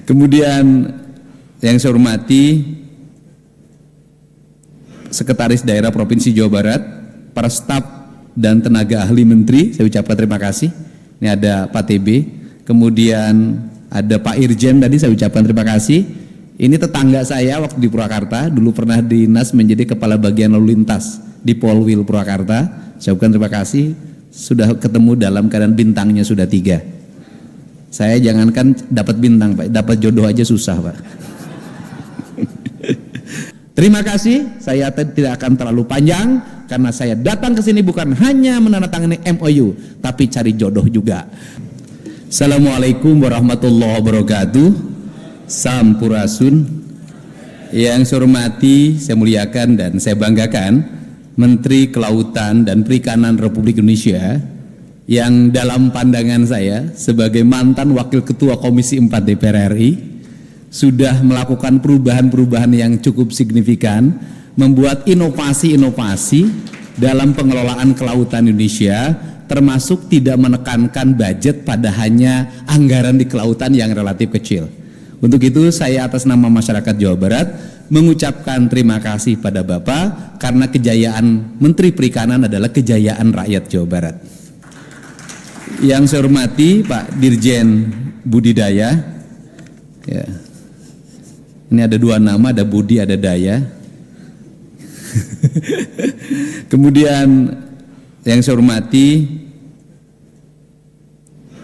Kemudian yang saya hormati Sekretaris Daerah Provinsi Jawa Barat, para staf dan tenaga ahli menteri, saya ucapkan terima kasih. Ini ada Pak TB, kemudian ada Pak Irjen tadi, saya ucapkan terima kasih. Ini tetangga saya waktu di Purwakarta, dulu pernah dinas menjadi kepala bagian lalu lintas di Polwil Purwakarta. Saya ucapkan terima kasih, sudah ketemu dalam keadaan bintangnya sudah 3. Saya jangankan dapat bintang Pak, dapat jodoh aja susah Pak. Terima kasih, saya tidak akan terlalu panjang karena saya datang ke sini bukan hanya menandatangani MOU, tapi cari jodoh juga. Assalamualaikum warahmatullahi wabarakatuh. Sampurasun. Yang saya hormati, saya muliakan dan saya banggakan Menteri Kelautan dan Perikanan Republik Indonesia yang dalam pandangan saya sebagai mantan Wakil Ketua Komisi 4 DPR RI sudah melakukan perubahan-perubahan yang cukup signifikan, membuat inovasi-inovasi dalam pengelolaan kelautan Indonesia, termasuk tidak menekankan budget pada hanya anggaran di kelautan yang relatif kecil. Untuk itu saya atas nama masyarakat Jawa Barat mengucapkan terima kasih pada Bapak karena kejayaan Menteri Perikanan adalah kejayaan rakyat Jawa Barat. Yang saya hormati Pak Dirjen Budidaya, ya. Ini ada 2 nama, ada Budi, ada Daya. Kemudian yang saya hormati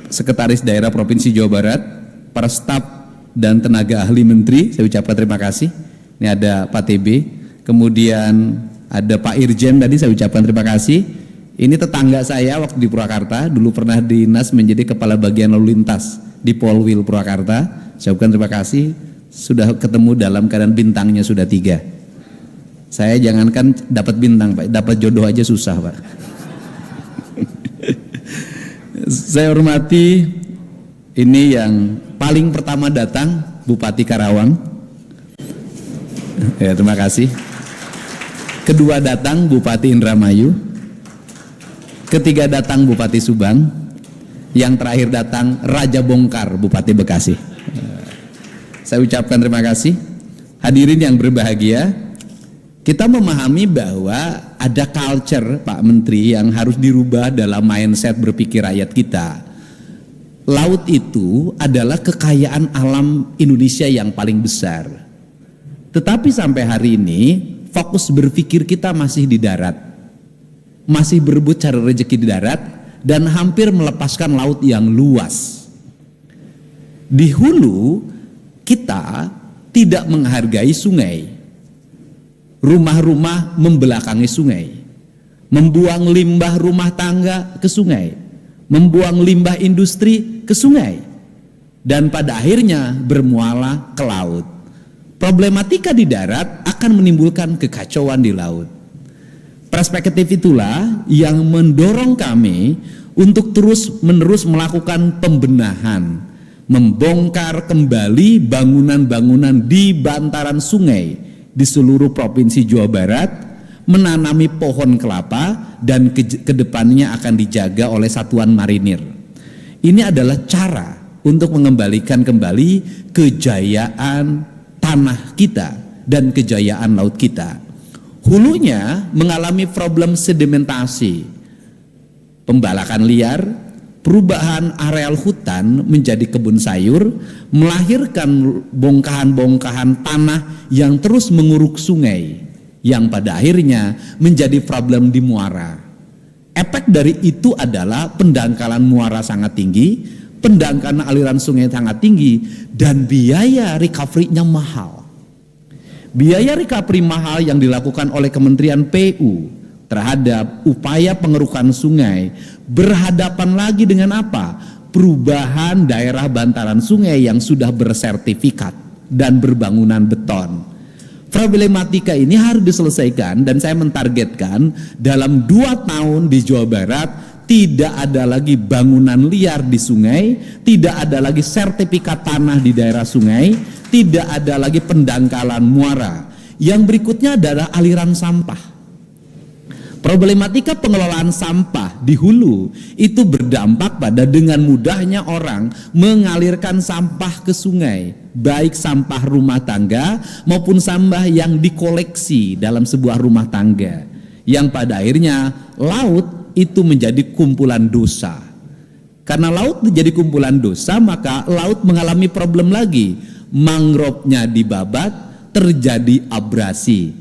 Sekretaris Daerah Provinsi Jawa Barat, para staf dan tenaga ahli menteri, saya ucapkan terima kasih. Ini ada Pak TB, kemudian ada Pak Irjen tadi, saya ucapkan terima kasih. Ini tetangga saya waktu di Purwakarta, dulu pernah dinas menjadi kepala bagian lalu lintas di Polwil Purwakarta. Saya ucapkan terima kasih, sudah ketemu dalam keadaan bintangnya sudah 3. Saya jangankan dapat bintang Pak, dapat jodoh aja susah Pak. Saya hormati ini yang paling pertama datang Bupati Karawang. Ya, terima kasih. Kedua datang Bupati Indramayu. Ketiga datang Bupati Subang. Yang terakhir datang Raja Bongkar Bupati Bekasi. Saya ucapkan terima kasih. Hadirin yang berbahagia, kita memahami bahwa ada culture Pak Menteri yang harus dirubah dalam mindset berpikir rakyat kita. Laut itu adalah kekayaan alam Indonesia yang paling besar. Tetapi sampai hari ini fokus berpikir kita masih di darat, masih berebut cari rezeki di darat dan hampir melepaskan laut yang luas. Di hulu kita tidak menghargai sungai. Rumah-rumah membelakangi sungai, membuang limbah rumah tangga ke sungai, membuang limbah industri ke sungai, dan pada akhirnya bermuara ke laut. Problematika di darat akan menimbulkan kekacauan di laut. Perspektif itulah yang mendorong kami untuk terus-menerus melakukan pembenahan, membongkar kembali bangunan-bangunan di bantaran sungai di seluruh provinsi Jawa Barat, menanami pohon kelapa dan kedepannya akan dijaga oleh satuan marinir. Ini adalah cara untuk mengembalikan kembali kejayaan tanah kita dan kejayaan laut kita. Hulunya mengalami problem sedimentasi, pembalakan liar, perubahan areal hutan menjadi kebun sayur, melahirkan bongkahan-bongkahan tanah yang terus menguruk sungai, yang pada akhirnya menjadi problem di muara. Efek dari itu adalah pendangkalan muara sangat tinggi, pendangkalan aliran sungai sangat tinggi, dan biaya recovery-nya mahal. Biaya recovery mahal yang dilakukan oleh Kementerian PU terhadap upaya pengerukan sungai berhadapan lagi dengan apa? Perubahan daerah bantaran sungai yang sudah bersertifikat dan berbangunan beton. Problematika ini harus diselesaikan dan saya mentargetkan dalam 2 tahun di Jawa Barat tidak ada lagi bangunan liar di sungai, tidak ada lagi sertifikat tanah di daerah sungai, tidak ada lagi pendangkalan muara. Yang berikutnya adalah aliran sampah. Problematika pengelolaan sampah di hulu itu berdampak pada dengan mudahnya orang mengalirkan sampah ke sungai, baik sampah rumah tangga maupun sampah yang dikoleksi dalam sebuah rumah tangga, yang pada akhirnya laut itu menjadi kumpulan dosa. Karena laut menjadi kumpulan dosa, maka laut mengalami problem lagi. Mangrovenya dibabat, terjadi abrasi.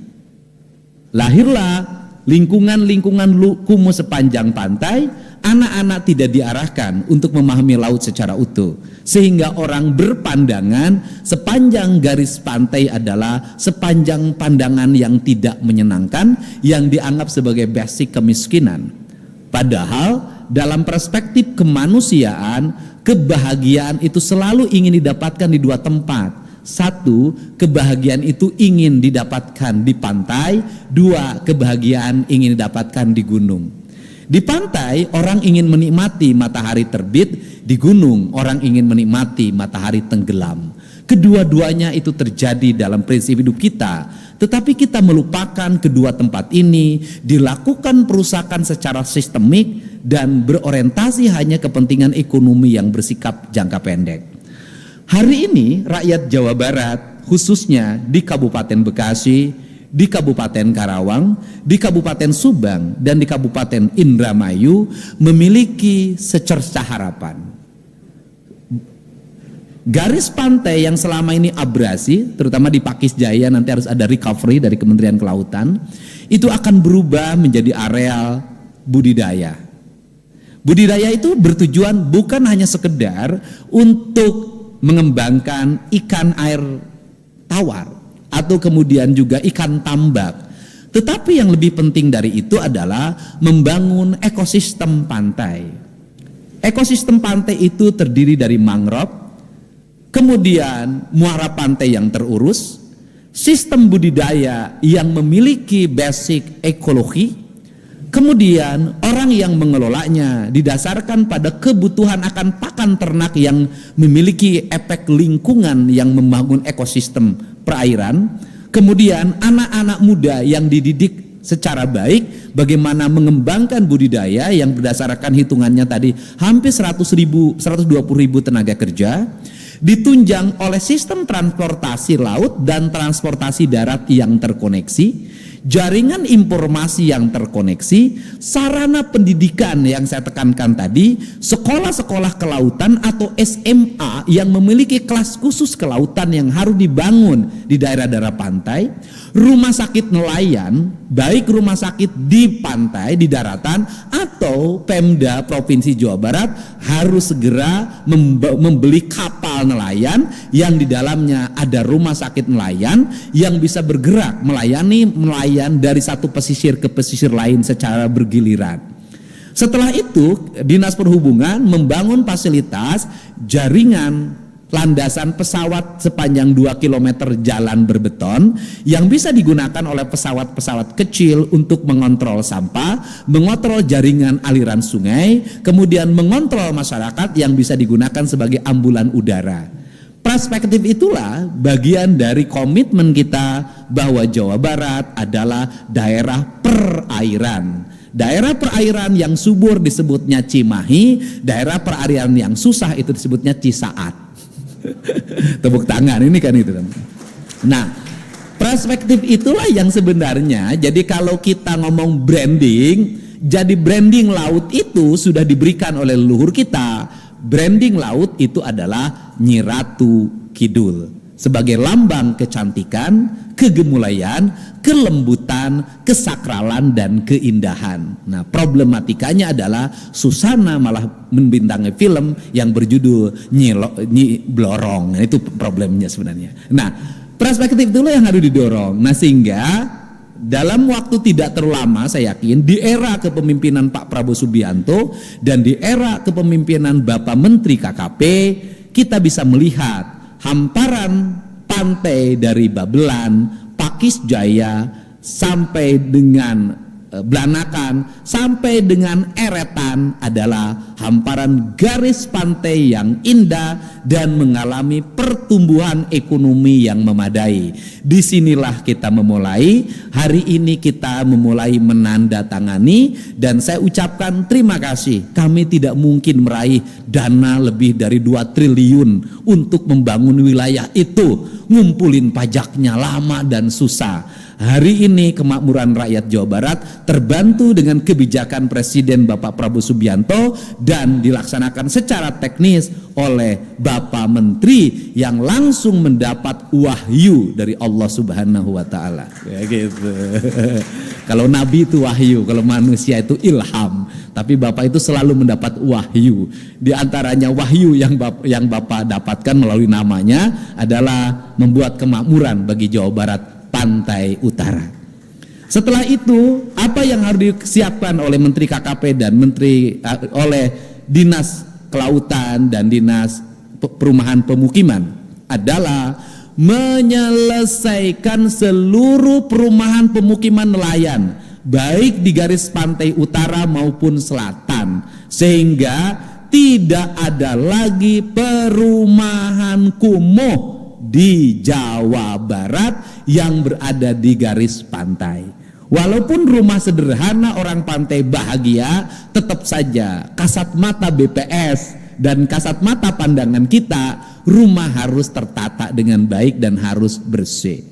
Lahirlah lingkungan-lingkungan kumuh sepanjang pantai. Anak-anak tidak diarahkan untuk memahami laut secara utuh, sehingga orang berpandangan sepanjang garis pantai adalah sepanjang pandangan yang tidak menyenangkan, yang dianggap sebagai basic kemiskinan. Padahal dalam perspektif kemanusiaan, kebahagiaan itu selalu ingin didapatkan di dua tempat. Satu, kebahagiaan itu ingin didapatkan di pantai. Dua, kebahagiaan ingin didapatkan di gunung. Di pantai orang ingin menikmati matahari terbit, di gunung orang ingin menikmati matahari tenggelam. Kedua-duanya itu terjadi dalam prinsip hidup kita, tetapi kita melupakan kedua tempat ini, dilakukan perusakan secara sistemik dan berorientasi hanya kepentingan ekonomi yang bersikap jangka pendek. Hari ini rakyat Jawa Barat, khususnya di Kabupaten Bekasi, di Kabupaten Karawang, di Kabupaten Subang, dan di Kabupaten Indramayu memiliki secercah harapan. Garis pantai yang selama ini abrasi, terutama di Pakis Jaya, nanti harus ada recovery dari Kementerian Kelautan, itu akan berubah menjadi areal budidaya. Budidaya itu bertujuan bukan hanya sekedar untuk mengembangkan ikan air tawar atau kemudian juga ikan tambak, tetapi yang lebih penting dari itu adalah membangun ekosistem pantai. Ekosistem pantai itu terdiri dari mangrove, kemudian muara pantai yang terurus, sistem budidaya yang memiliki basic ekologi, kemudian orang yang mengelolanya didasarkan pada kebutuhan akan pakan ternak yang memiliki efek lingkungan yang membangun ekosistem perairan, kemudian anak-anak muda yang dididik secara baik bagaimana mengembangkan budidaya yang berdasarkan hitungannya tadi hampir 120.000 tenaga kerja, ditunjang oleh sistem transportasi laut dan transportasi darat yang terkoneksi, jaringan informasi yang terkoneksi, sarana pendidikan yang saya tekankan tadi, sekolah-sekolah kelautan atau SMA yang memiliki kelas khusus kelautan yang harus dibangun di daerah-daerah pantai, rumah sakit nelayan, baik rumah sakit di pantai, di daratan, atau Pemda Provinsi Jawa Barat harus segera membeli kapal nelayan yang di dalamnya ada rumah sakit nelayan yang bisa bergerak melayani nelayan dari satu pesisir ke pesisir lain secara bergiliran. Setelah itu, Dinas Perhubungan membangun fasilitas jaringan landasan pesawat sepanjang 2 km jalan berbeton yang bisa digunakan oleh pesawat-pesawat kecil untuk mengontrol sampah, mengontrol jaringan aliran sungai, kemudian mengontrol masyarakat yang bisa digunakan sebagai ambulan udara. Perspektif itulah bagian dari komitmen kita bahwa Jawa Barat adalah daerah perairan. Daerah perairan yang subur disebutnya Cimahi, daerah perairan yang susah itu disebutnya Cisaat. Tepuk tangan ini kan itu. Nah, perspektif itulah yang sebenarnya, jadi kalau kita ngomong branding, jadi branding laut itu sudah diberikan oleh leluhur kita. Branding laut itu adalah Nyi Ratu Kidul sebagai lambang kecantikan, kegemulaian, kelembutan, kesakralan, dan keindahan. Nah, problematikanya adalah Susana malah membintangi film yang berjudul Nyi Blorong. Nah, itu problemnya sebenarnya. Nah, perspektif itulah yang harus didorong. Nah, sehingga dalam waktu tidak terlalu lama, saya yakin di era kepemimpinan Pak Prabowo Subianto dan di era kepemimpinan Bapak Menteri KKP, kita bisa melihat hamparan pantai dari Babelan, Pakis Jaya, sampai dengan Blanakan, sampai dengan Eretan adalah hamparan garis pantai yang indah dan mengalami pertumbuhan ekonomi yang memadai. Disinilah kita memulai. Hari ini kita memulai menandatangani, dan saya ucapkan terima kasih. Kami tidak mungkin meraih dana lebih dari 2 triliun untuk membangun wilayah itu. Ngumpulin pajaknya lama dan susah. Hari ini kemakmuran rakyat Jawa Barat terbantu dengan kebijakan Presiden Bapak Prabowo Subianto dan dilaksanakan secara teknis oleh Bapak Menteri yang langsung mendapat wahyu dari Allah Subhanahu wa taala. Ya gitu. Kalau nabi itu wahyu, kalau manusia itu ilham. Tapi Bapak itu selalu mendapat wahyu. Di antaranya wahyu yang Bapak dapatkan melalui namanya adalah membuat kemakmuran bagi Jawa Barat pantai utara. Setelah itu, apa yang harus disiapkan oleh Menteri KKP dan oleh Dinas Kelautan dan Dinas Perumahan Pemukiman adalah menyelesaikan seluruh perumahan pemukiman nelayan, baik di garis pantai utara maupun selatan, sehingga tidak ada lagi perumahan kumuh di Jawa Barat yang berada di garis pantai. Walaupun rumah sederhana orang pantai bahagia, tetap saja kasat mata BPS dan kasat mata pandangan kita, rumah harus tertata dengan baik dan harus bersih.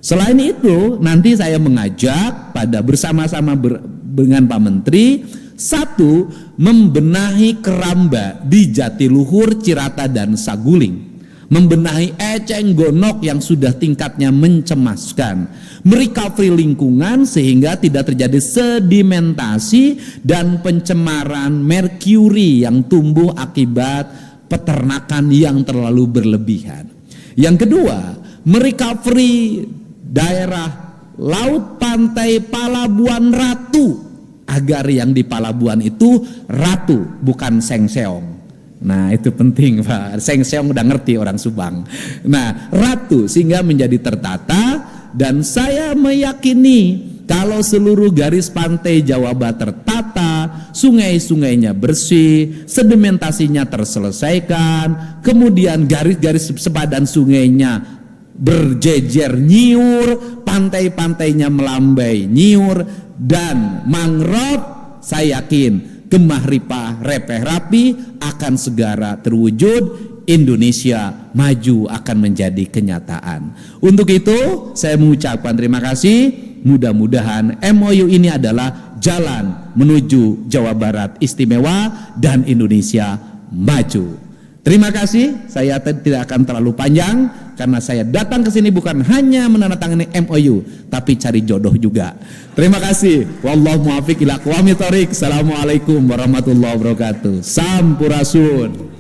Selain itu, nanti saya mengajak pada bersama-sama dengan Pak Menteri, satu, membenahi keramba di Jatiluhur, Cirata dan Saguling. Membenahi eceng gondok yang sudah tingkatnya mencemaskan, merecovery lingkungan sehingga tidak terjadi sedimentasi dan pencemaran merkuri yang tumbuh akibat peternakan yang terlalu berlebihan. Yang kedua, merecovery daerah laut pantai Palabuhan Ratu agar yang di Palabuhan itu ratu bukan sengseong. Nah itu penting Pak, seng-seong udah ngerti orang Subang. Nah ratu sehingga menjadi tertata, dan saya meyakini kalau seluruh garis pantai Jawa Barat tertata, sungai-sungainya bersih, sedimentasinya terselesaikan, kemudian garis-garis sepadan sungainya berjejer nyiur, pantai-pantainya melambai nyiur, dan mangrove, saya yakin Gemah Ripah Repeh Rapi akan segera terwujud. Indonesia maju akan menjadi kenyataan. Untuk itu saya mengucapkan terima kasih. Mudah-mudahan MOU ini adalah jalan menuju Jawa Barat istimewa dan Indonesia maju. Terima kasih, saya tidak akan terlalu panjang karena saya datang ke sini bukan hanya menandatangani MOU, tapi cari jodoh juga. Terima kasih. Wallahu muwaffiq ila aqwamit thoriq. Assalamualaikum warahmatullahi wabarakatuh. Sampurasun.